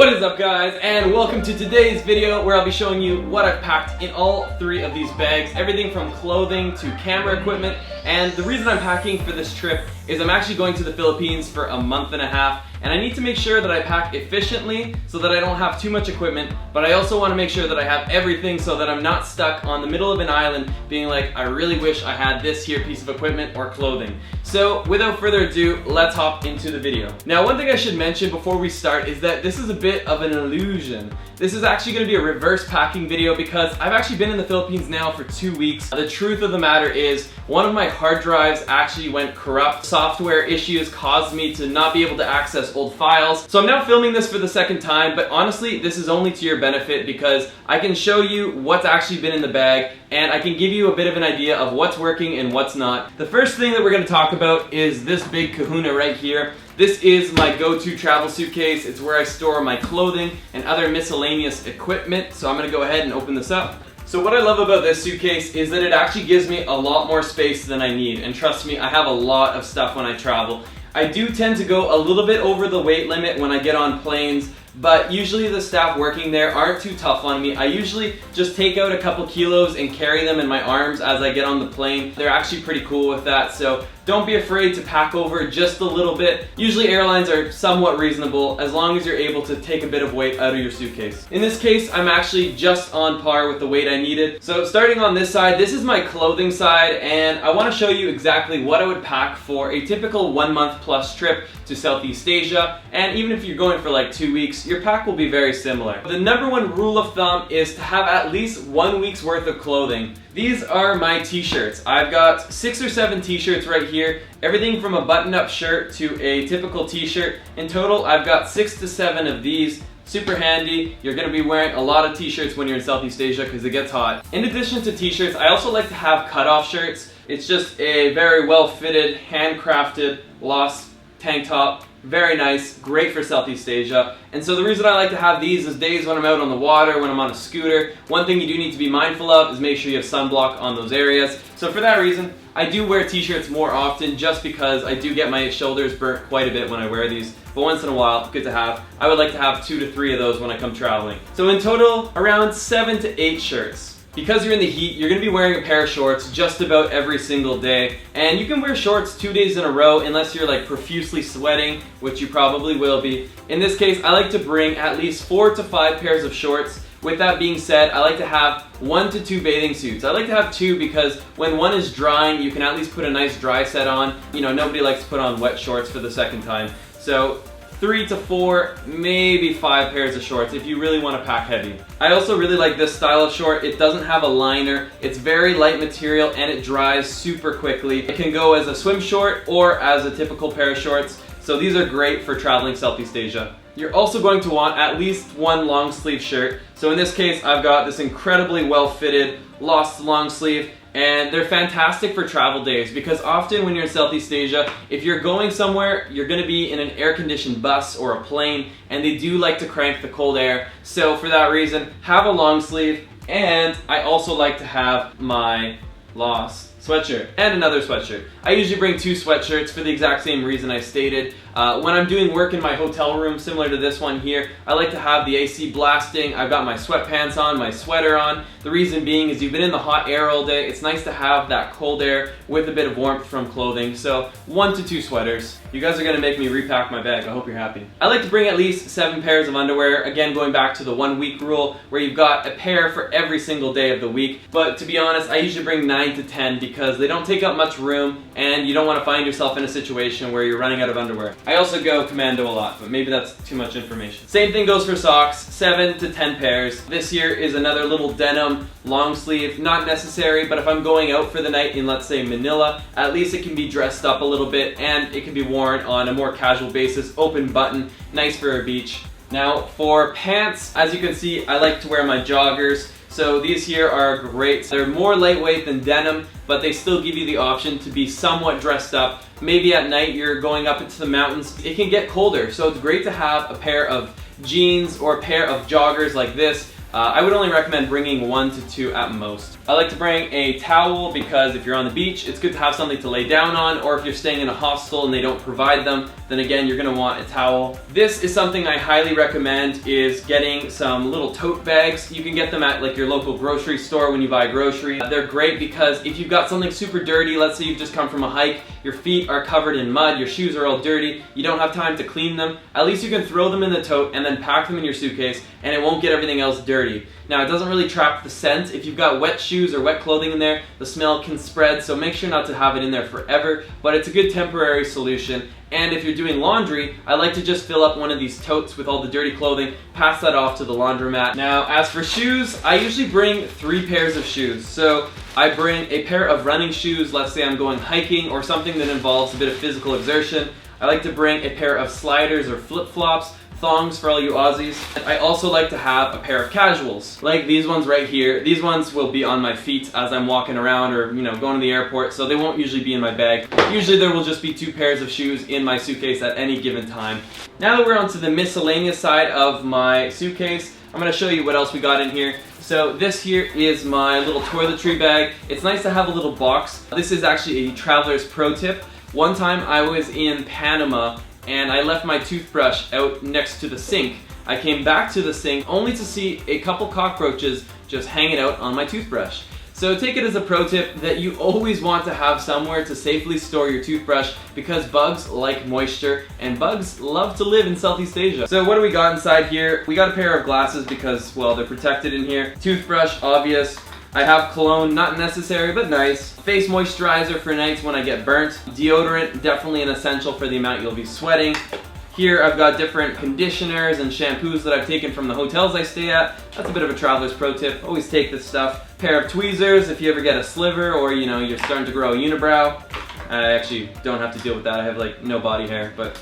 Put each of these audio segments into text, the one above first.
What is up, guys, and welcome to today's video where I'll be showing you what I've packed in all three of these bags, everything from clothing to camera equipment. And the reason I'm packing for this trip is I'm actually going to the Philippines for a month and a half, and I need to make sure that I pack efficiently so that I don't have too much equipment, but I also want to make sure that I have everything so that I'm not stuck on the middle of an island being like, I really wish I had this here piece of equipment or clothing. So without further ado, let's hop into the video. Now, one thing I should mention before we start is that this is a bit of an illusion. This is actually going to be a reverse packing video because I've actually been in the Philippines now for 2 weeks. The truth of the matter is one of my hard drives actually went corrupt. Software issues caused me to not be able to access old files. So I'm now filming this for the second time, but honestly, this is only to your benefit because I can show you what's actually been in the bag and I can give you a bit of an idea of what's working and what's not. The first thing that we're going to talk about is this big kahuna right here. This is my go-to travel suitcase. It's where I store my clothing and other miscellaneous equipment. So I'm going to go ahead and open this up. So what I love about this suitcase is that it actually gives me a lot more space than I need. And trust me, I have a lot of stuff when I travel. I do tend to go a little bit over the weight limit when I get on planes, but usually the staff working there aren't too tough on me. I usually just take out a couple kilos and carry them in my arms as I get on the plane. They're actually pretty cool with that, so don't be afraid to pack over just a little bit. Usually airlines are somewhat reasonable as long as you're able to take a bit of weight out of your suitcase. In this case, I'm actually just on par with the weight I needed. So starting on this side, this is my clothing side, and I want to show you exactly what I would pack for a typical 1 month plus trip to Southeast Asia. And even if you're going for like 2 weeks, your pack will be very similar. The number one rule of thumb is to have at least 1 week's worth of clothing. These are my t-shirts. I've got 6 or 7 t-shirts right here. Everything from a button-up shirt to a typical t-shirt. In total, I've got 6 to 7 of these. Super handy. You're going to be wearing a lot of t-shirts when you're in Southeast Asia because it gets hot. In addition to t-shirts, I also like to have cutoff shirts. It's just a very well-fitted, handcrafted, lost tank top. Very nice, great for Southeast Asia. And so the reason I like to have these is days when I'm out on the water, when I'm on a scooter. One thing you do need to be mindful of is make sure you have sunblock on those areas. So for that reason, I do wear t-shirts more often just because I do get my shoulders burnt quite a bit when I wear these. But once in a while, good to have. I would like to have 2 to 3 of those when I come traveling. So in total, around 7 to 8 shirts. Because you're in the heat, you're going to be wearing a pair of shorts just about every single day. And you can wear shorts 2 days in a row unless you're like profusely sweating, which you probably will be. In this case, I like to bring at least 4 to 5 pairs of shorts. With that being said, I like to have 1 to 2 bathing suits. I like to have 2 because when one is drying, you can at least put a nice dry set on. You know, nobody likes to put on wet shorts for the second time. So 3 to 4, maybe 5 pairs of shorts if you really want to pack heavy. I also really like this style of short. It doesn't have a liner, it's very light material, and it dries super quickly. It can go as a swim short or as a typical pair of shorts, so these are great for traveling Southeast Asia. You're also going to want at least 1 long sleeve shirt. So in this case, I've got this incredibly well-fitted Lost long sleeve. And they're fantastic for travel days because often when you're in Southeast Asia, if you're going somewhere, you're going to be in an air-conditioned bus or a plane, and they do like to crank the cold air. So for that reason, have a long sleeve, and I also like to have my Lost sweatshirt and another sweatshirt. I usually bring 2 sweatshirts for the exact same reason I stated. When I'm doing work in my hotel room, similar to this one here, I like to have the AC blasting. I've got my sweatpants on, my sweater on. The reason being is you've been in the hot air all day. It's nice to have that cold air with a bit of warmth from clothing. So 1 to 2 sweaters. You guys are going to make me repack my bag. I hope you're happy. I like to bring at least 7 pairs of underwear. Again, going back to the 1 week rule where you've got a pair for every single day of the week. But to be honest, I usually bring 9 to 10 because they don't take up much room and you don't want to find yourself in a situation where you're running out of underwear. I also go commando a lot, but maybe that's too much information. Same thing goes for socks, 7 to 10 pairs. This here is another little denim long sleeve, not necessary, but if I'm going out for the night in, let's say, Manila, at least it can be dressed up a little bit and it can be worn on a more casual basis, open button, nice for a beach. Now for pants, as you can see, I like to wear my joggers. So these here are great. They're more lightweight than denim, but they still give you the option to be somewhat dressed up. Maybe at night you're going up into the mountains. It can get colder, so it's great to have a pair of jeans or a pair of joggers like this I would only recommend bringing 1 to 2 at most. I like to bring a towel because if you're on the beach, it's good to have something to lay down on, or if you're staying in a hostel and they don't provide them, then again, you're gonna want a towel. This is something I highly recommend, is getting some little tote bags. You can get them at like your local grocery store when you buy groceries. They're great because if you've got something super dirty, let's say you've just come from a hike, your feet are covered in mud, your shoes are all dirty, you don't have time to clean them, at least you can throw them in the tote and then pack them in your suitcase and it won't get everything else dirty. Now, it doesn't really trap the scent. If you've got wet shoes or wet clothing in there, the smell can spread, so make sure not to have it in there forever, but it's a good temporary solution. And if you're doing laundry, I like to just fill up one of these totes with all the dirty clothing, pass that off to the laundromat. Now, as for shoes, I usually bring 3 pairs of shoes. So I bring a pair of running shoes, let's say I'm going hiking or something that involves a bit of physical exertion. I like to bring a pair of sliders or flip-flops, thongs for all you Aussies. And I also like to have a pair of casuals, like these ones right here. These ones will be on my feet as I'm walking around or, you know, going to the airport, so they won't usually be in my bag. Usually there will just be 2 pairs of shoes in my suitcase at any given time. Now that we're onto the miscellaneous side of my suitcase, I'm going to show you what else we got in here. So this here is my little toiletry bag. It's nice to have a little box. This is actually a traveler's pro tip. One time I was in Panama and I left my toothbrush out next to the sink. I came back to the sink only to see a couple cockroaches just hanging out on my toothbrush. So take it as a pro tip that you always want to have somewhere to safely store your toothbrush because bugs like moisture and bugs love to live in Southeast Asia. So what do we got inside here? We got a pair of glasses because, well, they're protected in here. Toothbrush, obvious. I have cologne, not necessary, but nice. Face moisturizer for nights when I get burnt. Deodorant, definitely an essential for the amount you'll be sweating. Here I've got different conditioners and shampoos that I've taken from the hotels I stay at. That's a bit of a traveler's pro tip. Always take this stuff. Pair of tweezers if you ever get a sliver or, you know, you're starting to grow a unibrow. I actually don't have to deal with that. I have like no body hair, but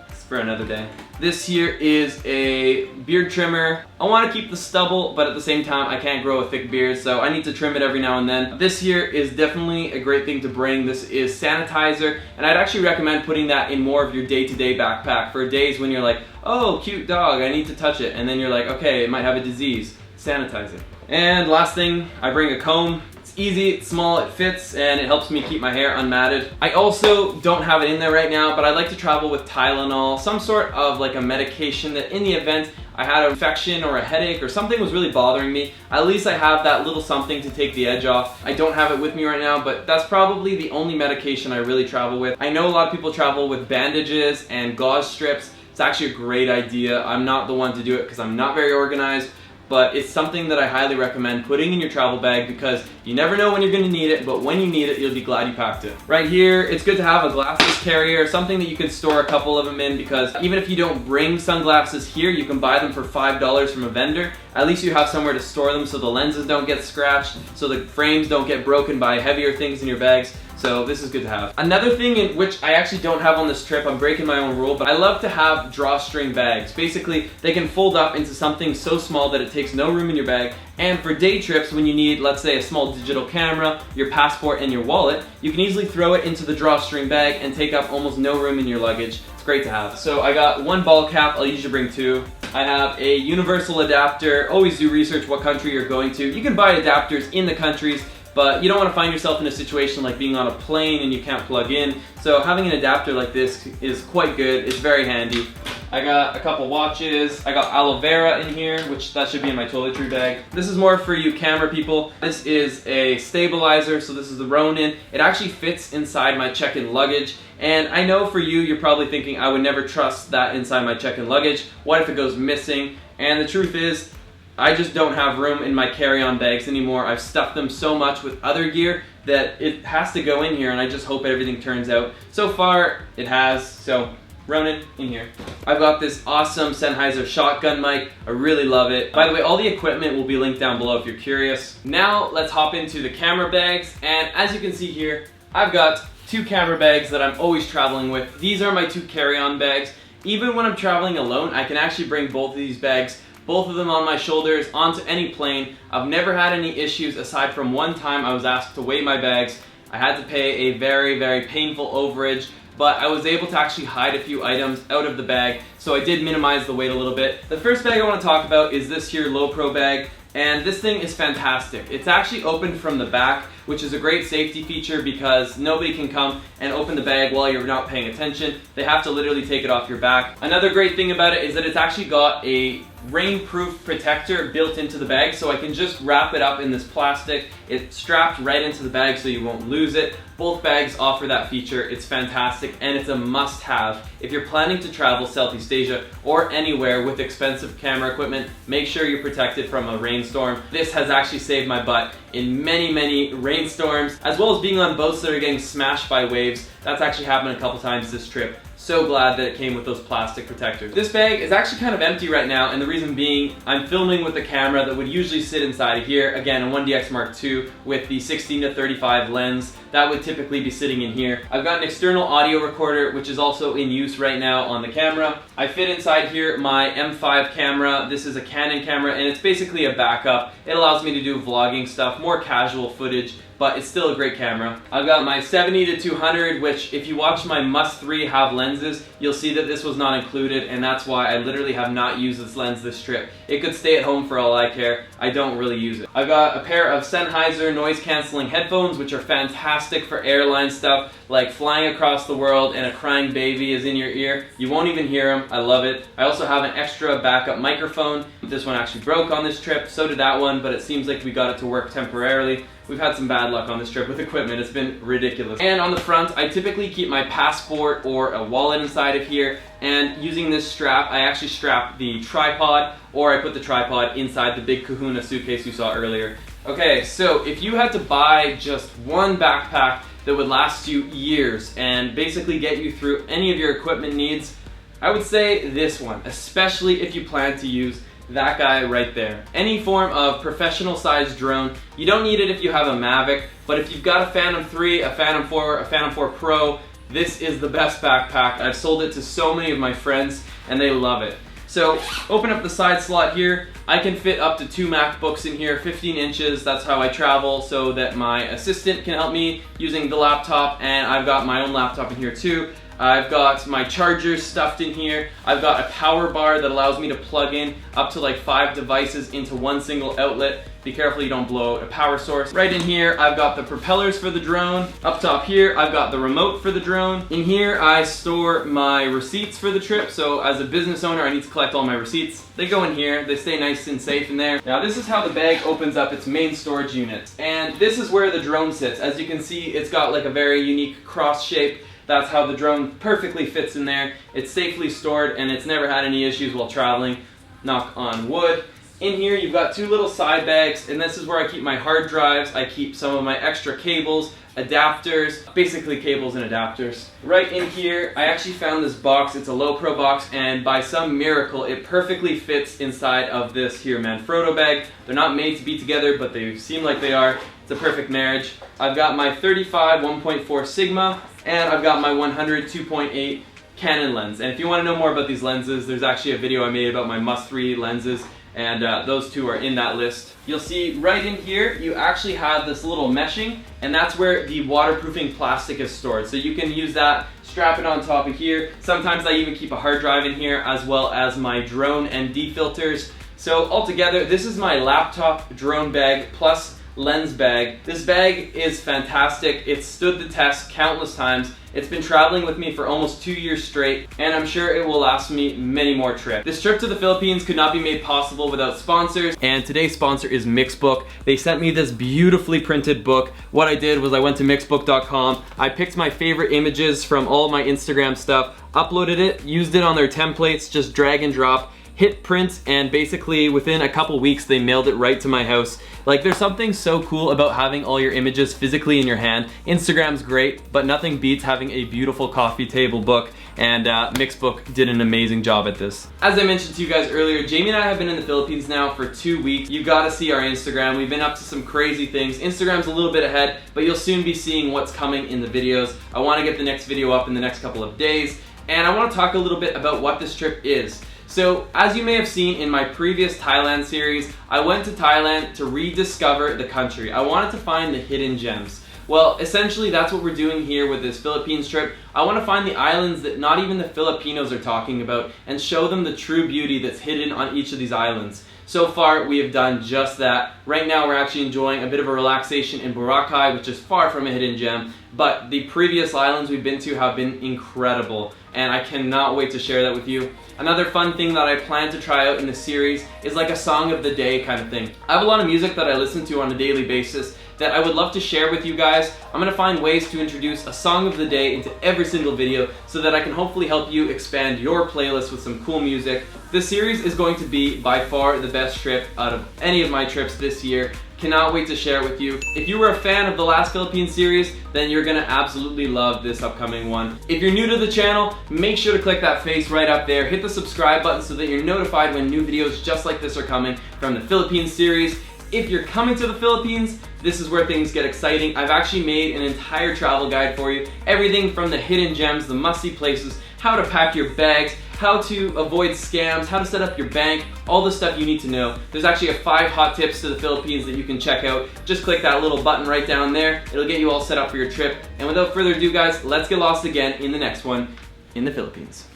it's for another day. This here is a beard trimmer. I want to keep the stubble, but at the same time, I can't grow a thick beard, so I need to trim it every now and then. This here is definitely a great thing to bring. This is Sanitizer, and I'd actually recommend putting that in more of your day-to-day backpack for days when you're like, oh, cute dog, I need to touch it, and then you're like, okay, it might have a disease. Sanitizer. And last thing, I bring a comb. Easy, it's small, it fits, and it helps me keep my hair unmatted. I also don't have it in there right now, but I like to travel with Tylenol, some sort of like a medication that in the event I had an infection or a headache or something was really bothering me, at least I have that little something to take the edge off. I don't have it with me right now, but that's probably the only medication I really travel with. I know a lot of people travel with bandages and gauze strips. It's actually a great idea. I'm not the one to do it because I'm not very organized, but it's something that I highly recommend putting in your travel bag because you never know when you're going to need it, but when you need it, you'll be glad you packed it. Right here, it's good to have a glasses carrier, something that you can store a couple of them in because even if you don't bring sunglasses here, you can buy them for $5 from a vendor. At least you have somewhere to store them so the lenses don't get scratched, so the frames don't get broken by heavier things in your bags. So this is good to have. Another thing in which I actually don't have on this trip, I'm breaking my own rule, but I love to have drawstring bags. Basically, they can fold up into something so small that it takes no room in your bag. And for day trips, when you need, let's say, a small digital camera, your passport, and your wallet, you can easily throw it into the drawstring bag and take up almost no room in your luggage. It's great to have. So I got 1 ball cap, I'll usually bring 2. I have a universal adapter. Always do research what country you're going to. You can buy adapters in the countries, but you don't want to find yourself in a situation like being on a plane and you can't plug in. So having an adapter like this is quite good. It's very handy. I got a couple watches. I got aloe vera in here, which that should be in my toiletry bag. This is more for you camera people. This is a stabilizer, so this is the Ronin. It actually fits inside my check-in luggage. And I know for you, you're probably thinking I would never trust that inside my check-in luggage. What if it goes missing? And the truth is, I just don't have room in my carry-on bags anymore. I've stuffed them so much with other gear that it has to go in here, and I just hope everything turns out. So far, it has, so Ronin in here. I've got this awesome Sennheiser shotgun mic. I really love it. By the way, all the equipment will be linked down below if you're curious. Now, let's hop into the camera bags, and as you can see here, I've got 2 camera bags that I'm always traveling with. These are my 2 carry-on bags. Even when I'm traveling alone, I can actually bring both of these bags, both of them on my shoulders, onto any plane. I've never had any issues aside from one time I was asked to weigh my bags. I had to pay a very, very painful overage. but I was able to actually hide a few items out of the bag, so I did minimize the weight a little bit. The first bag I want to talk about is this here LoPro bag, and this thing is fantastic. It's actually opened from the back, which is a great safety feature because nobody can come and open the bag while you're not paying attention. They have to literally take it off your back. Another great thing about it is that it's actually got a rainproof protector built into the bag, so I can just wrap it up in this plastic. It's strapped right into the bag so you won't lose it. Both bags offer that feature. It's fantastic and it's a must-have. If you're planning to travel Southeast Asia or anywhere with expensive camera equipment, make sure you're protected from a rainstorm. This has actually saved my butt in many rainstorms, as well as being on boats that are getting smashed by waves. That's actually happened a couple times this trip. So glad that it came with those plastic protectors. This bag is actually kind of empty right now, and the reason being I'm filming with the camera that would usually sit inside of here. Again, a 1DX Mark II with the 16-35 lens. That would typically be sitting in here. I've got an external audio recorder, which is also in use right now on the camera. I fit inside here my M5 camera. This is a Canon camera, and it's basically a backup. It allows me to do vlogging stuff, more casual footage, but it's still a great camera. I've got my 70-200, which if you watch my Must 3 have lenses, you'll see that this was not included, and that's why I literally have not used this lens this trip. It could stay at home for all I care. I don't really use it. I've got a pair of Sennheiser noise canceling headphones, which are fantastic for airline stuff, like flying across the world and a crying baby is in your ear. You won't even hear them. I love it. I also have an extra backup microphone. This one actually broke on this trip, so did that one, but it seems like we got it to work temporarily. We've had some bad luck on this trip with equipment. It's been ridiculous. And on the front, I typically keep my passport or a wallet inside of here, and using this strap, I actually strap the tripod, or I put the tripod inside the big Kahuna suitcase you saw earlier. Okay, so if you had to buy just one backpack that would last you years and basically get you through any of your equipment needs, I would say this one, especially if you plan to use that guy right there. Any form of professional sized drone. You don't need it if you have a Mavic, but if you've got a Phantom 3, a Phantom 4, a Phantom 4 Pro, this is the best backpack. I've sold it to so many of my friends and they love it. So open up the side slot here. I can fit up to 2 MacBooks in here, 15 inches. That's how I travel, so that my assistant can help me using the laptop, and I've got my own laptop in here too. I've got my chargers stuffed in here. I've got a power bar that allows me to plug in up to like 5 devices into one single outlet. Be careful you don't blow out a power source. Right in here, I've got the propellers for the drone. Up top here, I've got the remote for the drone. In here, I store my receipts for the trip. So as a business owner, I need to collect all my receipts. They go in here. They stay nice and safe in there. Now, this is how the bag opens up its main storage unit. And this is where the drone sits. As you can see, it's got like a very unique cross shape. That's how the drone perfectly fits in there. It's safely stored and it's never had any issues while traveling. Knock on wood. In here you've got 2 little side bags, and this is where I keep my hard drives. I keep some of my extra cables, adapters, basically cables and adapters. Right in here, I actually found this box. It's a LoPro box, and by some miracle, it perfectly fits inside of this here Manfrotto bag. They're not made to be together, but they seem like they are. It's a perfect marriage. I've got my 35 1.4 Sigma, and I've got my 100 2.8 Canon lens. And if you want to know more about these lenses, there's actually a video I made about my Must 3 lenses, and those 2 are in that list. You'll see right in here, you actually have this little meshing, and that's where the waterproofing plastic is stored. So you can use that, strap it on top of here. Sometimes I even keep a hard drive in here, as well as my drone ND filters. So altogether, this is my laptop drone bag plus lens bag. This bag is fantastic. It's stood the test countless times. It's been traveling with me for almost 2 years straight, and I'm sure it will last me many more trips. This trip to the Philippines could not be made possible without sponsors, and today's sponsor is Mixbook. They sent me this beautifully printed book. What I did was I went to mixbook.com, I picked my favorite images from all my Instagram stuff, uploaded it, used it on their templates, just drag and drop, hit print, and basically within a couple weeks they mailed it right to my house. Like, there's something so cool about having all your images physically in your hand. Instagram's great, but nothing beats having a beautiful coffee table book, and Mixbook did an amazing job at this. As I mentioned to you guys earlier, Jamie and I have been in the Philippines now for 2 weeks. You gotta see our Instagram. We've been up to some crazy things. Instagram's a little bit ahead, but you'll soon be seeing what's coming in the videos. I wanna get the next video up in the next couple of days, and I wanna talk a little bit about what this trip is. So, as you may have seen in my previous Thailand series, I went to Thailand to rediscover the country. I wanted to find the hidden gems. Well, essentially that's what we're doing here with this Philippines trip. I want to find the islands that not even the Filipinos are talking about and show them the true beauty that's hidden on each of these islands. So far, we have done just that. Right now, we're actually enjoying a bit of a relaxation in Boracay, which is far from a hidden gem, but the previous islands we've been to have been incredible, and I cannot wait to share that with you. Another fun thing that I plan to try out in the series is like a song of the day kind of thing. I have a lot of music that I listen to on a daily basis that I would love to share with you guys. I'm going to find ways to introduce a song of the day into every single video so that I can hopefully help you expand your playlist with some cool music. This series is going to be by far the best trip out of any of my trips this year. Cannot wait to share it with you. If you were a fan of the last Philippines series, then you're gonna absolutely love this upcoming one. If you're new to the channel, make sure to click that face right up there. Hit the subscribe button so that you're notified when new videos just like this are coming from the Philippines series. If you're coming to the Philippines, this is where things get exciting. I've actually made an entire travel guide for you. Everything from the hidden gems, the must-see places, how to pack your bags, how to avoid scams, how to set up your bank, all the stuff you need to know. There's actually 5 hot tips to the Philippines that you can check out. Just click that little button right down there. It'll get you all set up for your trip. And without further ado, guys, let's get lost again in the next one in the Philippines.